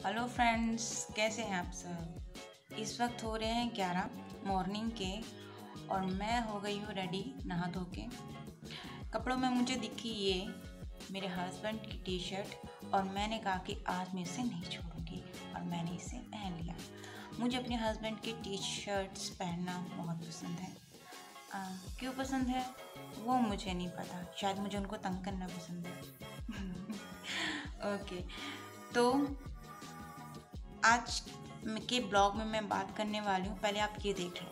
Hello friends, कैसे हैं आप सब। इस वक्त हो रहे हैं 11 मॉर्निंग के और मैं हो गई हूँ रेडी नहा धो के। कपड़ों में मुझे दिखी ये मेरे हस्बैंड की टी शर्ट और मैंने कहा कि आज मैं इसे नहीं छोड़ूंगी और मैंने इसे पहन लिया। मुझे अपने हस्बैंड की टी शर्ट्स पहनना बहुत पसंद है। क्यों पसंद है वो मुझे नहीं पता, शायद मुझे उनको तंग करना पसंद है। ओके, तो आज के ब्लॉग में मैं बात करने वाली हूँ, पहले आप ये देख लो।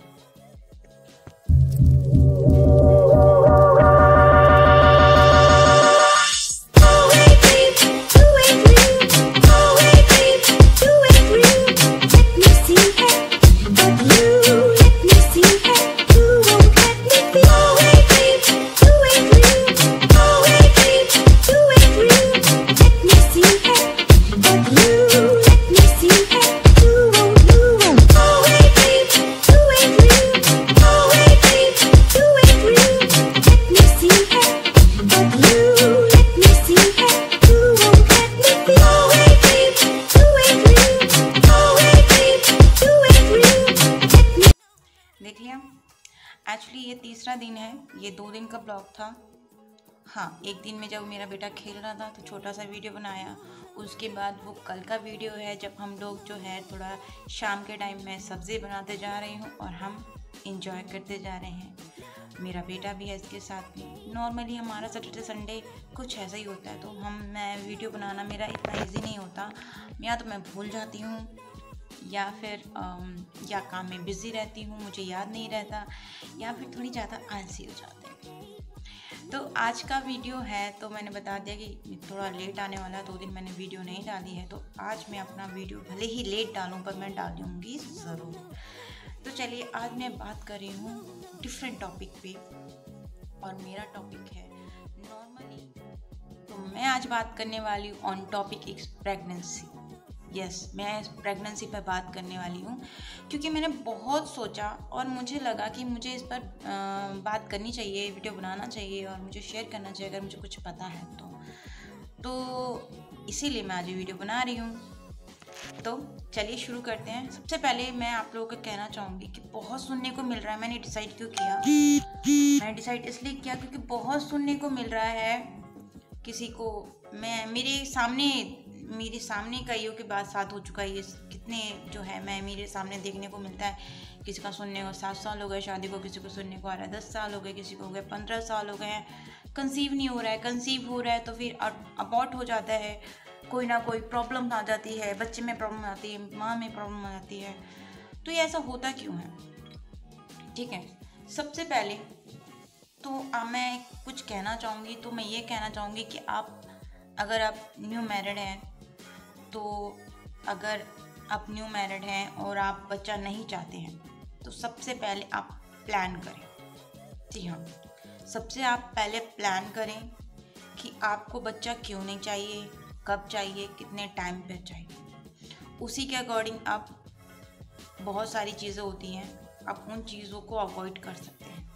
देख लिया। एक्चुअली ये तीसरा दिन है, ये 2 दिन का ब्लॉग था। हाँ, एक दिन में जब मेरा बेटा खेल रहा था तो छोटा सा वीडियो बनाया। उसके बाद वो कल का वीडियो है जब हम लोग जो है थोड़ा शाम के टाइम में सब्ज़ी बनाते जा रही हूँ और हम इंजॉय करते जा रहे हैं। मेरा बेटा भी है इसके साथ में। नॉर्मली हमारा सैटरडे संडे कुछ ऐसा ही होता है, तो मैं वीडियो बनाना मेरा इतना ईजी नहीं होता। या तो मैं भूल जाती हूँ या फिर या काम में बिज़ी रहती हूँ, मुझे याद नहीं रहता, या फिर थोड़ी ज़्यादा आलसी हो जाते हैं। तो आज का वीडियो है, तो मैंने बता दिया कि थोड़ा लेट आने वाला है। 2 दिन मैंने वीडियो नहीं डाली है, तो आज मैं अपना वीडियो भले ही लेट डालूँ पर मैं डालूँगी ज़रूर। तो चलिए, आज मैं बात कर रही हूँ डिफरेंट टॉपिक पे और मेरा टॉपिक है नॉर्मली। तो मैं आज बात करने वाली हूँ on topic is pregnancy. Yes, मैं प्रेगनेंसी पर बात करने वाली हूँ क्योंकि मैंने बहुत सोचा और मुझे लगा कि मुझे इस पर बात करनी चाहिए, वीडियो बनाना चाहिए और मुझे शेयर करना चाहिए अगर मुझे कुछ पता है तो इसीलिए मैं आज ये वीडियो बना रही हूँ। तो चलिए शुरू करते हैं। सबसे पहले मैं आप लोगों को कहना चाहूँगी कि बहुत सुनने को मिल रहा है। मैंने डिसाइड क्यों किया? मैंने डिसाइड इसलिए किया क्योंकि बहुत सुनने को मिल रहा है किसी को। मेरे सामने कईयों के बाद साथ हो चुका है। ये कितने जो है मैं मेरे सामने देखने को मिलता है। किसी का सुनने को 7 साल हो गए शादी को, किसी को सुनने को आ रहा है 10 साल हो गए, किसी को हो गए 15 साल हो गए हैं। कंसीव नहीं हो रहा है, कंसीव हो रहा है तो फिर अबॉर्ट हो जाता है। कोई ना कोई प्रॉब्लम आ जाती है, बच्चे में प्रॉब्लम आती है, माँ में प्रॉब्लम आ जाती है। तो ये ऐसा होता क्यों है? ठीक है, सबसे पहले तो मैं कुछ कहना चाहूँगी। तो मैं ये कहना चाहूँगी कि अगर आप न्यू मैरिड हैं, तो अगर आप न्यू मैरिड हैं और आप बच्चा नहीं चाहते हैं तो सबसे पहले आप प्लान करें। जी हाँ, सबसे आप पहले प्लान करें कि आपको बच्चा क्यों नहीं चाहिए, कब चाहिए, कितने टाइम पर चाहिए। उसी के अकॉर्डिंग आप बहुत सारी चीज़ें होती हैं, आप उन चीज़ों को अवॉइड कर सकते हैं।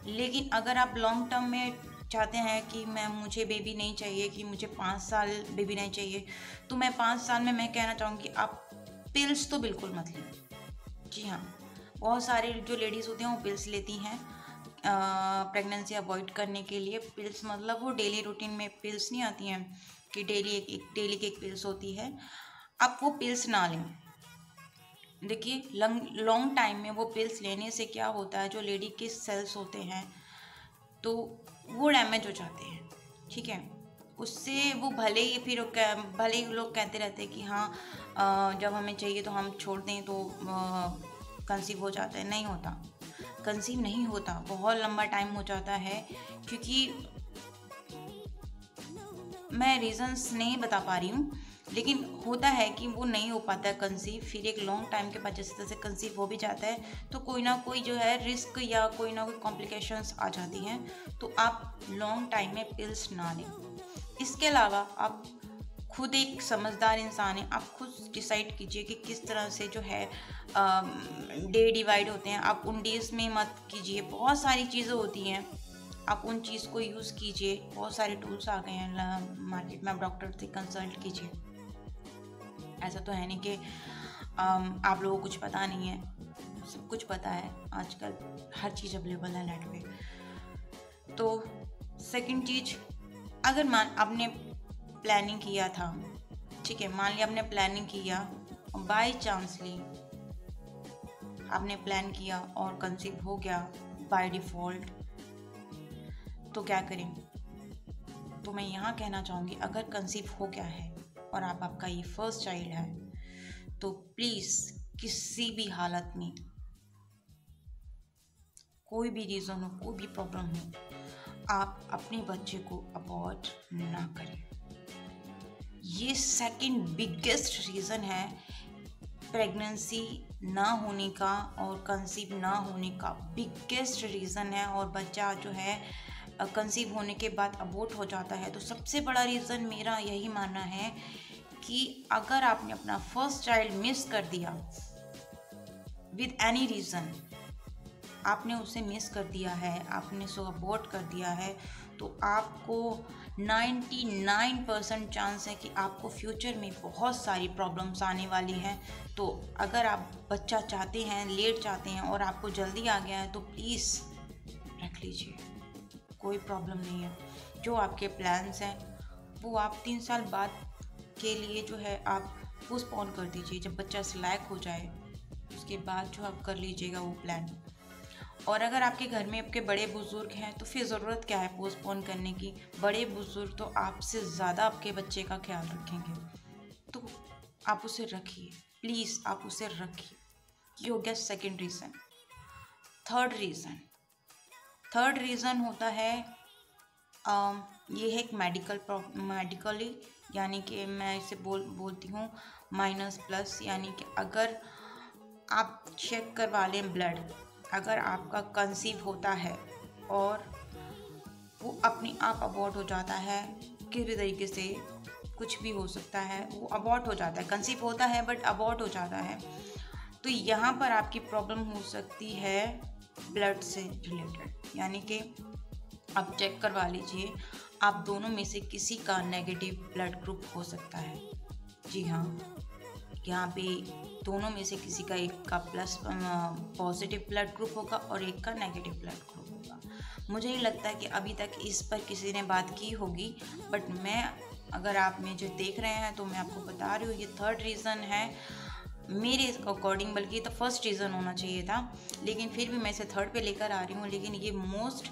लेकिन अगर आप लॉन्ग टर्म में चाहते हैं कि मुझे बेबी नहीं चाहिए, कि मुझे 5 साल बेबी नहीं चाहिए, तो मैं 5 साल में मैं कहना चाहूँगी आप पिल्स तो बिल्कुल मत लें। जी हाँ, बहुत सारे जो लेडीज़ होती हैं वो पिल्स लेती हैं प्रेगनेंसी अवॉइड करने के लिए। पिल्स मतलब वो डेली रूटीन में पिल्स नहीं आती हैं कि डेली की एक पिल्स होती है। आप वो पिल्स ना लें। देखिए, लॉन्ग टाइम में वो पिल्स लेने से क्या होता है, जो लेडी के सेल्स होते हैं तो वो डैमेज हो जाते हैं। ठीक है, उससे वो भले ही लोग कहते रहते हैं कि हाँ जब हमें चाहिए तो हम छोड़ दें तो कंसीव हो जाता है। नहीं होता, कंसीव नहीं होता, बहुत लंबा टाइम हो जाता है। क्योंकि मैं रीज़न्स नहीं बता पा रही हूँ, लेकिन होता है कि वो नहीं हो पाता है कंसीव। फिर एक लॉन्ग टाइम के बाद जैसे कंसीव हो भी जाता है तो कोई ना कोई जो है रिस्क या कोई ना कोई कॉम्प्लिकेशंस आ जाती हैं। तो आप लॉन्ग टाइम में पिल्स ना लें। इसके अलावा आप खुद एक समझदार इंसान है, आप खुद डिसाइड कीजिए कि किस तरह से जो है डे डिवाइड होते हैं। आप उन डेज में मत कीजिए, बहुत सारी चीज़ें होती हैं, आप उन चीज़ को यूज़ कीजिए। बहुत सारे टूल्स आ गए हैं मार्केट में, आप डॉक्टर से कंसल्ट कीजिए। ऐसा तो है नहीं कि आप लोगों को कुछ पता नहीं है, सब कुछ पता है। आजकल हर चीज़ अवेलेबल है नेट पे। तो सेकंड चीज़, अगर मान आपने प्लानिंग किया था, ठीक है, मान लिया आपने प्लानिंग किया, बाय चांसली आपने प्लान किया और कंसीव हो गया बाय डिफ़ॉल्ट, तो क्या करें? तो मैं यहाँ कहना चाहूँगी, अगर कंसीव हो गया है और आपका ये फर्स्ट चाइल्ड है, तो प्लीज़ किसी भी हालत में, कोई भी रीज़न हो, कोई भी प्रॉब्लम हो, आप अपने बच्चे को अबॉर्ट ना करें। ये सेकंड बिगेस्ट रीज़न है प्रेगनेंसी ना होने का, और कंसीव ना होने का बिगेस्ट रीज़न है। और बच्चा जो है कंसीव होने के बाद अबॉर्ट हो जाता है, तो सबसे बड़ा रीज़न मेरा यही मानना है कि अगर आपने अपना फर्स्ट चाइल्ड मिस कर दिया विद एनी रीज़न, आपने उसे मिस कर दिया है, आपने उसे अबॉर्ट कर दिया है, तो आपको 99% चांस है कि आपको फ्यूचर में बहुत सारी प्रॉब्लम्स आने वाली हैं। तो अगर आप बच्चा चाहते हैं, लेट चाहते हैं और आपको जल्दी आ गया है, तो प्लीज़ रख लीजिए, कोई प्रॉब्लम नहीं है। जो आपके प्लान्स हैं वो आप 3 साल बाद के लिए जो है आप पोस्टपोन कर दीजिए। जब बच्चा से लायक हो जाए उसके बाद जो आप कर लीजिएगा वो प्लान। और अगर आपके घर में आपके बड़े बुज़ुर्ग हैं तो फिर ज़रूरत क्या है पोस्टपोन करने की? बड़े बुज़ुर्ग तो आपसे ज़्यादा आपके बच्चे का ख्याल रखेंगे, तो आप उसे रखिए, प्लीज़ आप उसे रखिए। ये हो गया सेकंड रीज़न। थर्ड रीज़न होता है, ये है एक मेडिकली, यानी कि मैं इसे बोलती हूँ माइनस प्लस, यानी कि अगर आप चेक करवा लें ब्लड, अगर आपका कंसीव होता है और वो अपने आप अबॉर्ट हो जाता है, किसी भी तरीके से कुछ भी हो सकता है, वो अबॉर्ट हो जाता है, कंसीव होता है बट अबॉर्ट हो जाता है, तो यहाँ पर आपकी प्रॉब्लम हो सकती है ब्लड से रिलेटेड। यानी कि आप चेक करवा लीजिए, आप दोनों में से किसी का नेगेटिव ब्लड ग्रुप हो सकता है। जी हाँ, यहाँ पे दोनों में से किसी का, एक का प्लस पॉजिटिव ब्लड ग्रुप होगा और एक का नेगेटिव ब्लड ग्रुप होगा। मुझे नहीं लगता कि अभी तक इस पर किसी ने बात की होगी, बट मैं, अगर आप मुझे देख रहे हैं तो मैं आपको बता रही हूँ, ये थर्ड रीज़न है मेरे अकॉर्डिंग, बल्कि तो फर्स्ट रीज़न होना चाहिए था, लेकिन फिर भी मैं इसे थर्ड पे लेकर आ रही हूँ। लेकिन ये मोस्ट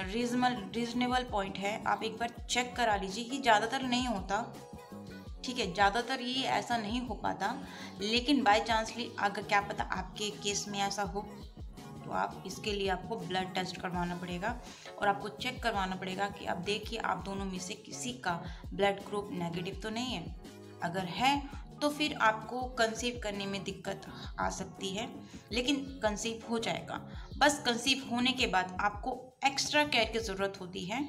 रीजनेबल पॉइंट है, आप एक बार चेक करा लीजिए। ये ज़्यादातर नहीं होता, ठीक है, ज़्यादातर ये ऐसा नहीं हो पाता, लेकिन बाय चांसली अगर क्या पता आपके केस में ऐसा हो, तो आप इसके लिए आपको ब्लड टेस्ट करवाना पड़ेगा और आपको चेक करवाना पड़ेगा कि आप देखिए आप दोनों में से किसी का ब्लड ग्रुप नेगेटिव तो नहीं है। अगर है तो फिर आपको कंसीव करने में दिक्कत आ सकती है, लेकिन कंसीव हो जाएगा। बस कंसीव होने के बाद आपको एक्स्ट्रा केयर की ज़रूरत होती है।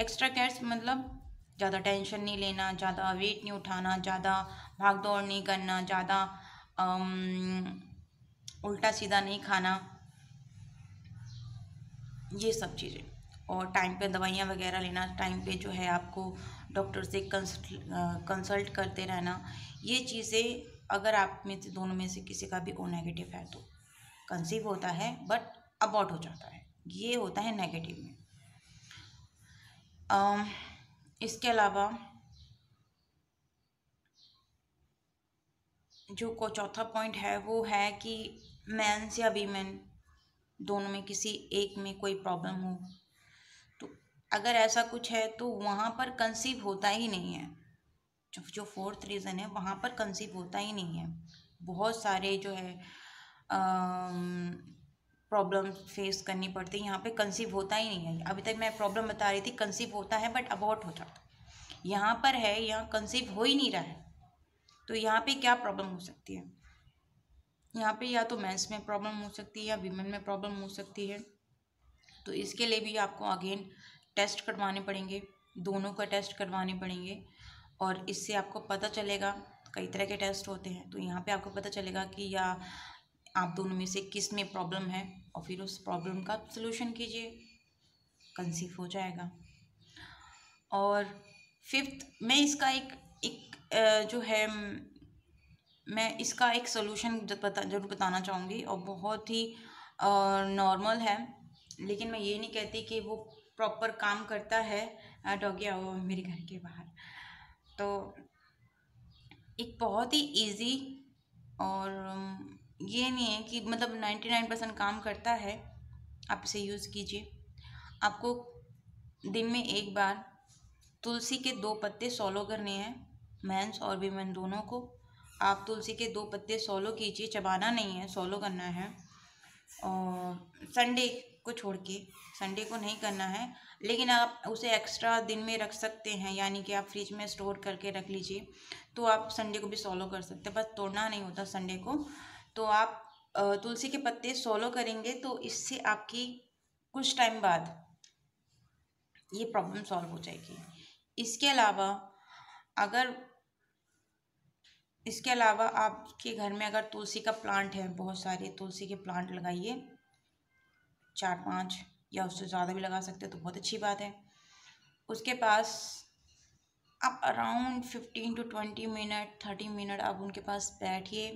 एक्स्ट्रा केयर मतलब ज़्यादा टेंशन नहीं लेना, ज़्यादा वेट नहीं उठाना, ज़्यादा भाग दौड़ नहीं करना, ज़्यादा उल्टा सीधा नहीं खाना, ये सब चीज़ें। और टाइम पे दवाइयाँ वगैरह लेना, टाइम पे जो है आपको डॉक्टर से कंसल्ट करते रहना। ये चीज़ें अगर आप में से दोनों में से किसी का भी ओ नेगेटिव है तो कंसीव होता है बट अबॉर्ट हो जाता है, ये होता है नेगेटिव में। इसके अलावा जो चौथा पॉइंट है वो है कि मेंस या वीमेन दोनों में किसी एक में कोई प्रॉब्लम हो, तो अगर ऐसा कुछ है तो वहाँ पर कंसीव होता ही नहीं है। जो फोर्थ रीज़न है वहाँ पर कंसीव होता ही नहीं है। बहुत सारे जो है प्रॉब्लम फेस करनी पड़ती है, यहाँ पे कंसीव होता ही नहीं है। अभी तक मैं प्रॉब्लम बता रही थी, कंसीव होता है बट अबॉर्ट हो जाता है। यहाँ पर है, यहाँ कंसीव हो ही नहीं रहा है, तो यहाँ पे क्या प्रॉब्लम हो सकती है? यहाँ पे या तो मेंस में प्रॉब्लम हो सकती है या वीमेन में प्रॉब्लम हो सकती है। तो इसके लिए भी आपको अगेन टेस्ट करवाने पड़ेंगे, दोनों का टेस्ट करवाने पड़ेंगे, और इससे आपको पता चलेगा, कई तरह के टेस्ट होते हैं, तो यहाँ पे आपको पता चलेगा कि या आप दोनों में से किस में प्रॉब्लम है, और फिर उस प्रॉब्लम का सलूशन कीजिए, कंसीव हो जाएगा। और फिफ्थ, मैं इसका एक जो है मैं इसका एक सोल्यूशन ज़रूर बताना चाहूँगी, और बहुत ही नॉर्मल है, लेकिन मैं ये नहीं कहती कि वो प्रॉपर काम करता है। डॉगी आओ मेरे घर के बाहर। तो एक बहुत ही इजी, और ये नहीं है कि मतलब 99% काम करता है। आप इसे यूज़ कीजिए। आपको दिन में एक बार तुलसी के 2 पत्ते सॉलो करने हैं, मेंस और वीमेन दोनों को। आप तुलसी के 2 पत्ते सॉलो कीजिए, चबाना नहीं है, सॉलो करना है। और संडे को छोड़ के, संडे को नहीं करना है, लेकिन आप उसे एक्स्ट्रा दिन में रख सकते हैं, यानी कि आप फ्रिज में स्टोर करके रख लीजिए, तो आप संडे को भी सॉलो कर सकते हैं। बस तोड़ना नहीं होता संडे को। तो आप तुलसी के पत्ते सॉलो करेंगे तो इससे आपकी कुछ टाइम बाद ये प्रॉब्लम सॉल्व हो जाएगी। इसके अलावा अगर इसके अलावा आपके घर में अगर तुलसी का प्लांट है, बहुत सारे तुलसी के प्लांट लगाइए, 4-5 या उससे ज़्यादा भी लगा सकते हैं तो बहुत अच्छी बात है। उसके पास आप अराउंड 15 to 20 मिनट, 30 मिनट आप उनके पास बैठिए,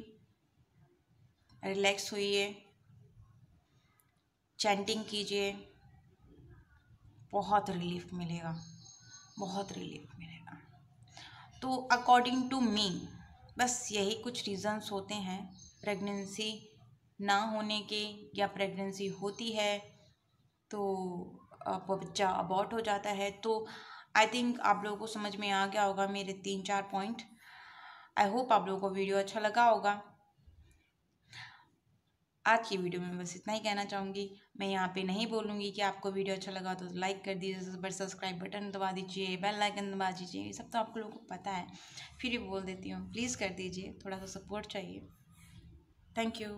रिलैक्स होइए, चैंटिंग कीजिए, बहुत रिलीफ मिलेगा, बहुत रिलीफ मिलेगा। तो अकॉर्डिंग टू मी बस यही कुछ रीज़न्स होते हैं प्रेगनेंसी ना होने के, या प्रेगनेंसी होती है तो वो बच्चा अबॉर्ट हो जाता है। तो आई थिंक आप लोगों को समझ में आ गया होगा मेरे 3-4 पॉइंट। आई होप आप लोगों को वीडियो अच्छा लगा होगा। आज की वीडियो में बस इतना ही कहना चाहूँगी। मैं यहाँ पे नहीं बोलूँगी कि आपको वीडियो अच्छा लगा तो लाइक कर दीजिए, सब्सक्राइब बटन दबा दीजिए, बेल आइकन दबा दीजिए, ये सब तो आप लोगों को पता है, फिर भी बोल देती हूँ, प्लीज़ कर दीजिए, थोड़ा सा सपोर्ट चाहिए। Thank you.